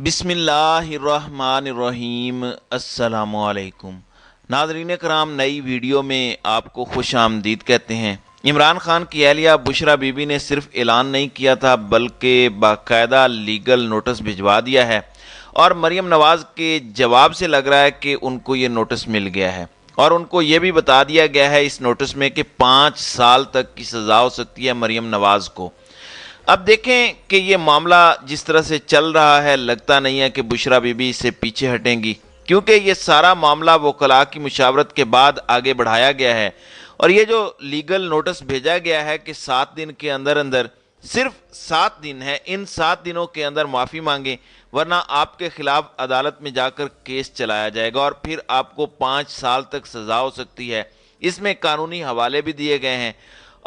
बिस्मिल्लाहिर्रहमानिर्रहीम। अस्सलामु अलैकुम। नाज़रीन कराम, नई वीडियो में आपको खुश आमदीद कहते हैं। इमरान खान की अहलिया बुशरा बीबी ने सिर्फ ऐलान नहीं किया था बल्कि बाकायदा लीगल नोटिस भिजवा दिया है और मरीम नवाज़ के जवाब से लग रहा है कि उनको ये नोटिस मिल गया है और उनको ये भी बता दिया गया है इस नोटिस में कि 5 साल तक की सज़ा हो सकती है मरीम नवाज़ को। अब देखें कि ये मामला जिस तरह से चल रहा है, लगता नहीं है कि बुशरा बीबी इससे पीछे हटेंगी, क्योंकि ये सारा मामला वकला की मुशावरत के बाद आगे बढ़ाया गया है और ये जो लीगल नोटिस भेजा गया है कि 7 दिन के अंदर अंदर, सिर्फ 7 दिन है, इन 7 दिनों के अंदर माफ़ी मांगें वरना आपके खिलाफ अदालत में जाकर केस चलाया जाएगा और फिर आपको 5 साल तक सज़ा हो सकती है। इसमें कानूनी हवाले भी दिए गए हैं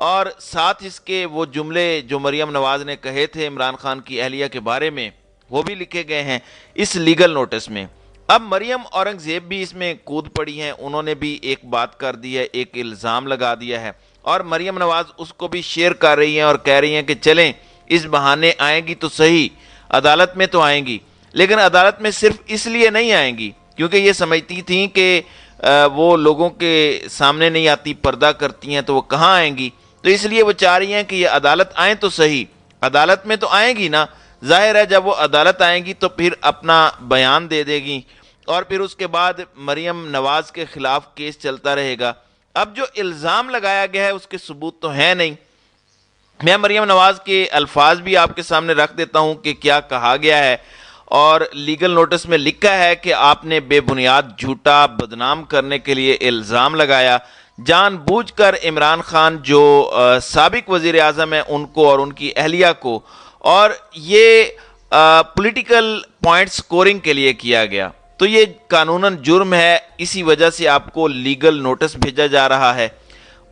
और साथ इसके वो जुमले जो मरीम नवाज़ ने कहे थे इमरान खान की अहलिया के बारे में, वो भी लिखे गए हैं इस लीगल नोटिस में। अब मरीम औरंगज़ेब भी इसमें कूद पड़ी हैं, उन्होंने भी एक बात कर दी है, एक इल्ज़ाम लगा दिया है और मरीम नवाज़ उसको भी शेयर कर रही हैं और कह रही हैं कि चलें इस बहाने आएंगी तो सही, अदालत में तो आएंगी, लेकिन अदालत में सिर्फ इसलिए नहीं आएंगी क्योंकि ये समझती थी कि वो लोगों के सामने नहीं आती, पर्दा करती हैं, तो वो कहाँ आएंगी। तो इसलिए वो चाह रही हैं कि ये अदालत आए तो सही, अदालत में तो आएंगी ना, जाहिर है जब वो अदालत आएंगी तो फिर अपना बयान दे देगी और फिर उसके बाद मरीम नवाज़ के खिलाफ केस चलता रहेगा। अब जो इल्ज़ाम लगाया गया है उसके सबूत तो हैं नहीं। मैं मरीम नवाज़ के अल्फाज भी आपके सामने रख देता हूं कि क्या कहा गया है और लीगल नोटिस में लिखा है कि आपने बेबुनियाद झूठा बदनाम करने के लिए इल्ज़ाम लगाया, जानबूझकर इमरान खान जो साबिक वज़ीर आज़म है उनको और उनकी अहलिया को, और ये पॉलिटिकल पॉइंट स्कोरिंग के लिए किया गया, तो ये कानूनन जुर्म है। इसी वजह से आपको लीगल नोटिस भेजा जा रहा है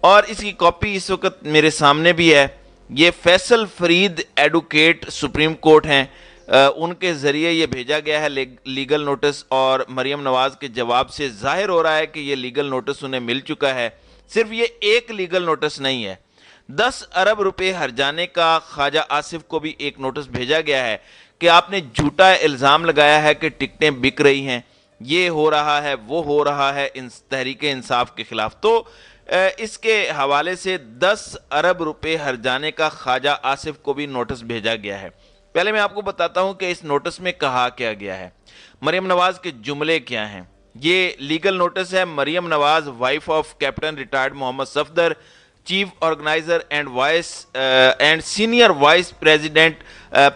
और इसकी कॉपी इस वक्त मेरे सामने भी है। ये Faisal Farid advocate supreme court हैं, उनके ज़रिए ये भेजा गया है लीगल नोटिस और मरीम नवाज़ के जवाब से जाहिर हो रहा है कि ये लीगल नोटिस उन्हें मिल चुका है। सिर्फ ये एक लीगल नोटिस नहीं है, 10 अरब रुपए हर्जाने का ख्वाजा आसिफ को भी एक नोटिस भेजा गया है कि आपने झूठा इल्ज़ाम लगाया है कि टिकटें बिक रही हैं, ये हो रहा है, वो हो रहा है तहरीक इंसाफ के खिलाफ। तो इसके हवाले से 10 अरब रुपए हर्जाने का ख्वाजा आसिफ को भी नोटिस भेजा गया है। पहले मैं आपको बताता हूं कि इस नोटिस में कहा क्या गया है, मरीम नवाज़ के जुमले क्या हैं। ये लीगल नोटिस है। Maryam Nawaz, wife of captain retired Mohammad Safdar, chief organiser and senior vice president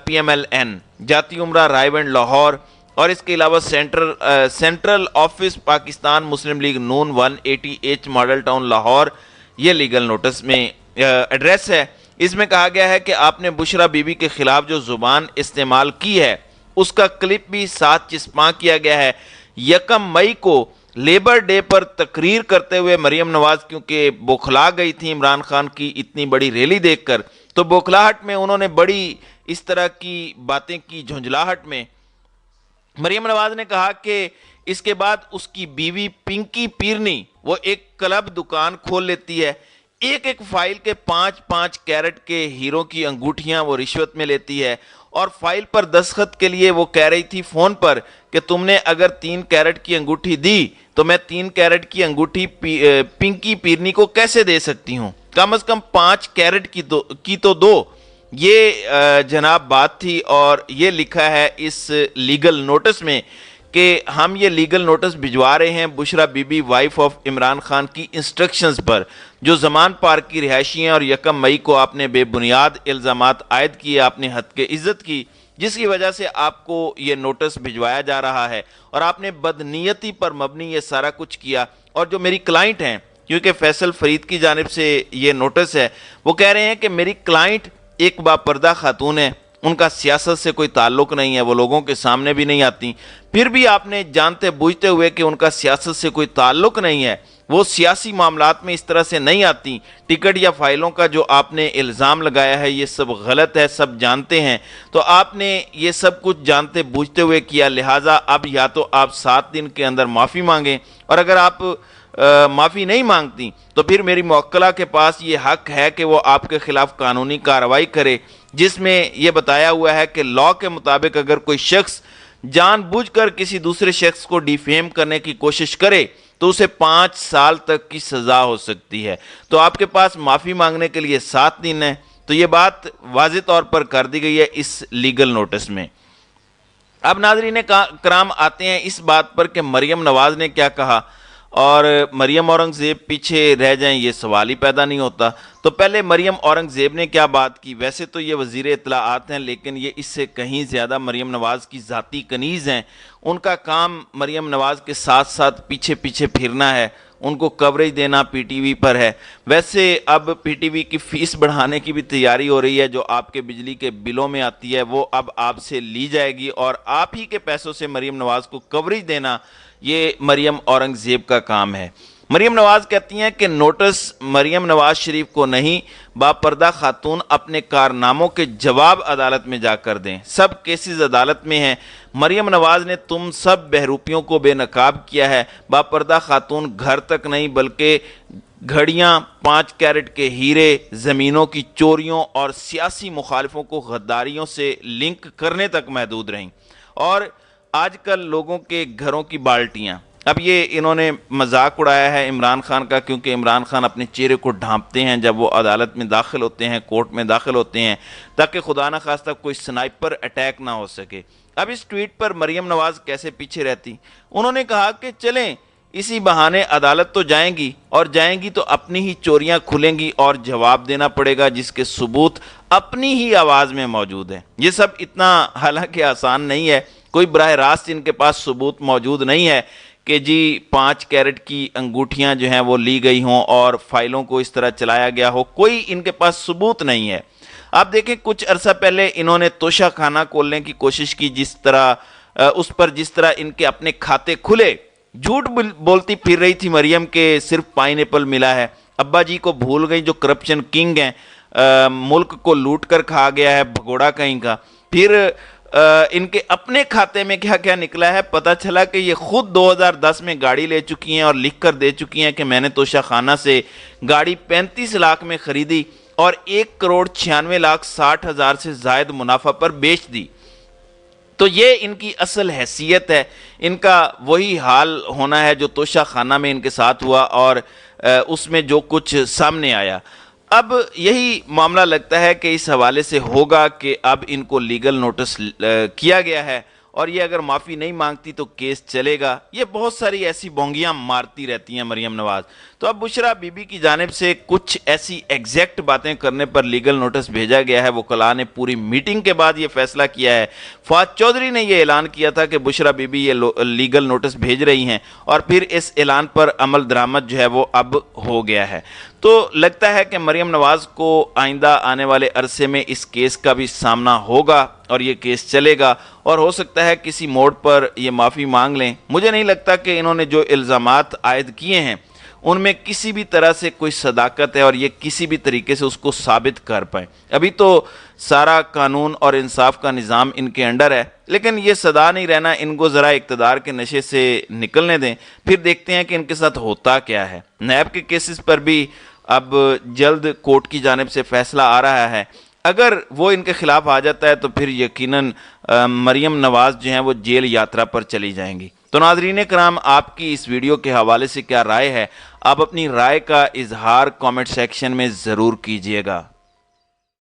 PMLN, Jati Umra Raiwind Lahore, और इसके अलावा central office Pakistan Muslim League Noon 180H model town Lahore, ये लीगल नोटिस में एड्रेस है। इसमें कहा गया है कि आपने बुशरा बीबी के खिलाफ जो जुबान इस्तेमाल की है उसका क्लिप भी साथ चिस्पा किया गया है। 1 मई को लेबर डे पर तकरीर करते हुए मरीम नवाज़ क्योंकि बौखला गई थी इमरान खान की इतनी बड़ी रैली देखकर, तो बौखलाहट में उन्होंने बड़ी इस तरह की बातें की, झुंझलाहट में मरीम नवाज़ ने कहा कि इसके बाद उसकी बीवी पिंकी पीरनी वो एक क्लब दुकान खोल लेती है, एक एक फाइल के 5-5 कैरेट के हीरो की अंगूठियां वो रिश्वत में लेती है और फाइल पर दस्तखत के लिए वो कह रही थी फोन पर कि तुमने अगर 3 कैरेट की अंगूठी दी तो मैं 3 कैरेट की अंगूठी पिंकी पीरनी को कैसे दे सकती हूं, कम से कम 5 कैरेट की तो दो। ये जनाब बात थी और ये लिखा है इस लीगल नोटिस में कि हम ये लीगल नोटिस भिजवा रहे हैं बुशरा बीबी, वाइफ ऑफ इमरान खान की इंस्ट्रक्शंस पर, जो जमान पार्क की रिहायशी हैं और 1 मई को आपने बेबुनियाद इल्ज़ामात आयद किए, आपने हद के इज्जत की, जिसकी वजह से आपको ये नोटिस भिजवाया जा रहा है और आपने बदनीयती पर मबनी ये सारा कुछ किया। और जो मेरी क्लाइंट हैं, क्योंकि फैसल फरीद की जानिब से ये नोटिस है, वो कह रहे हैं कि मेरी क्लाइंट एक बापर्दा खातून है, उनका सियासत से कोई ताल्लुक नहीं है, वो लोगों के सामने भी नहीं आती, फिर भी आपने जानते बूझते हुए कि उनका सियासत से कोई ताल्लुक नहीं है, वो सियासी मामलात में इस तरह से नहीं आती, टिकट या फाइलों का जो आपने इल्ज़ाम लगाया है ये सब गलत है, सब जानते हैं, तो आपने ये सब कुछ जानते बूझते हुए किया, लिहाजा अब या तो आप 7 दिन के अंदर माफ़ी मांगें और अगर आप माफ़ी नहीं मांगती तो फिर मेरी मुवक्किला के पास ये हक है कि वो आपके खिलाफ कानूनी कार्रवाई करे, जिसमें यह बताया हुआ है कि लॉ के मुताबिक अगर कोई शख्स جان بوجھ کر کسی دوسرے شخص کو ڈیفیم کرنے کی کوشش کرے تو اسے 5 سال تک کی سزا ہو سکتی ہے۔ تو آپ کے پاس معافی مانگنے کے لیے 7 دن ہے۔ تو یہ بات واضح طور پر کر دی گئی ہے اس لیگل نوٹس میں۔ اب ناظرین کرام آتے ہیں اس بات پر کہ مریم نواز نے کیا کہا، اور مریم اورنگزیب پیچھے رہ جائیں یہ سوال ہی پیدا نہیں ہوتا۔ تو پہلے مریم اورنگزیب نے کیا بات کی؟ ویسے تو یہ وزیر اطلاعات ہیں، لیکن یہ اس سے کہیں زیادہ مریم نواز کی ذاتی کنیز ہیں۔ ان کا کام مریم نواز کے ساتھ ساتھ پیچھے پیچھے پھرنا ہے، ان کو کوریج دینا پی ٹی وی پر ہے۔ ویسے اب پی ٹی وی کی فیس بڑھانے کی بھی تیاری ہو رہی ہے، جو آپ کے بجلی کے بلوں میں آتی ہے وہ اب آپ سے لی جائے گی، اور آپ ہی کے پیسوں سے مریم نواز کو کوریج دینا یہ مریم اورنگزیب کا کام ہے۔ مریم نواز کہتی ہیں کہ نوٹس مریم نواز شریف کو نہیں، باپردہ خاتون اپنے کارناموں کے جواب عدالت میں جا کر دیں۔ سب کیسز عدالت میں ہیں۔ مریم نواز نے تم سب بہروپیوں کو بے نقاب کیا ہے۔ باپردہ خاتون گھر تک نہیں بلکہ گھڑیاں، 5 کیرٹ کے ہیرے، زمینوں کی چوریوں اور سیاسی مخالفوں کو غداریوں سے لنک کرنے تک محدود رہیں۔ اور آج کل لوگوں کے گھروں کی بالٹیاں، اب یہ انہوں نے مذاق اڑایا ہے عمران خان کا، کیونکہ عمران خان اپنے چہرے کو ڈھانپتے ہیں جب وہ عدالت میں داخل ہوتے ہیں، کورٹ میں داخل ہوتے ہیں، تاکہ خدا نہ خواستہ کوئی سنائپر اٹیک نہ ہو سکے۔ اب اس ٹویٹ پر مریم نواز کیسے پیچھے رہتی؟ انہوں نے کہا کہ چلیں اسی بہانے عدالت تو جائیں گی، اور جائیں گی تو اپنی ہی چوریاں کھلیں گی اور جواب دینا پڑے گا، جس کے ثبوت اپنی ہی آواز میں موجود ہیں۔ یہ سب اتنا حالانکہ آسان نہیں ہے، کوئی براہ راست ان کے پاس ثبوت موجود نہیں ہے کہ جی 5 کیرٹ کی انگوٹھیاں جو ہیں وہ لی گئی ہوں اور فائلوں کو اس طرح چلایا گیا ہو، کوئی ان کے پاس ثبوت نہیں ہے۔ آپ دیکھیں کچھ عرصہ پہلے انہوں نے توشہ خانہ کھولنے کی کوشش کی، جس طرح ان کے اپنے کھاتے کھلے، جھوٹ بولتی پھر رہی تھی مریم کے صرف پائن ایپل ملا ہے، ابا جی کو بھول گئی جو کرپشن کنگ ہیں، ملک کو لوٹ کر کھا گیا ہے بھگوڑا کہیں کا۔ پھر ان کے اپنے کھاتے میں کیا کیا نکلا ہے، پتہ چلا کہ یہ خود 2010 میں گاڑی لے چکی ہیں اور لکھ کر دے چکی ہیں کہ میں نے توشہ خانہ سے گاڑی 35 لاکھ میں خریدی اور 1,96,60,000 سے زائد منافع پر بیچ دی۔ تو یہ ان کی اصل حیثیت ہے، ان کا وہی حال ہونا ہے جو توشہ خانہ میں ان کے ساتھ ہوا اور اس میں جو کچھ سامنے آیا۔ اب یہی معاملہ لگتا ہے کہ اس حوالے سے ہوگا کہ اب ان کو لیگل نوٹس کیا گیا ہے، اور یہ اگر معافی نہیں مانگتی تو کیس چلے گا۔ یہ بہت ساری ایسی بونگیاں مارتی رہتی ہیں مریم نواز۔ تو اب بشرا بی بی کی جانب سے کچھ ایسی ایگزیکٹ باتیں کرنے پر لیگل نوٹس بھیجا گیا ہے۔ وکلاء نے پوری میٹنگ کے بعد یہ فیصلہ کیا ہے۔ فواد چودھری نے یہ اعلان کیا تھا کہ بشرا بی بی یہ لیگل نوٹس بھیج رہی ہیں، اور پھر اس اعلان پر عمل درآمد جو ہے وہ اب ہو گیا ہے۔ تو لگتا ہے کہ مریم نواز کو آئندہ آنے والے عرصے میں اس کیس کا بھی سامنا ہوگا اور یہ کیس چلے گا، اور ہو سکتا ہے کسی موڑ پر یہ معافی مانگ لیں۔ مجھے نہیں لگتا کہ انہوں نے جو الزامات عائد کیے ہیں ان میں کسی بھی طرح سے کوئی صداقت ہے اور یہ کسی بھی طریقے سے اس کو ثابت کر پائیں۔ ابھی تو سارا قانون اور انصاف کا نظام ان کے انڈر ہے، لیکن یہ سدا نہیں رہنا، ان کو ذرا اقتدار کے نشے سے نکلنے دیں، پھر دیکھتے ہیں کہ ان کے ساتھ ہوتا کیا ہے۔ نیب کے کیسز پر بھی اب جلد کورٹ کی جانب سے فیصلہ آ رہا ہے۔ اگر وہ ان کے خلاف آ جاتا ہے تو پھر یقیناً مریم نواز جو ہیں وہ جیل یاترا پر چلی جائیں گی۔ تو ناظرین کرام، آپ کی اس ویڈیو کے حوالے سے کیا رائے ہے؟ آپ اپنی رائے کا اظہار کامنٹ سیکشن میں ضرور کیجئے گا۔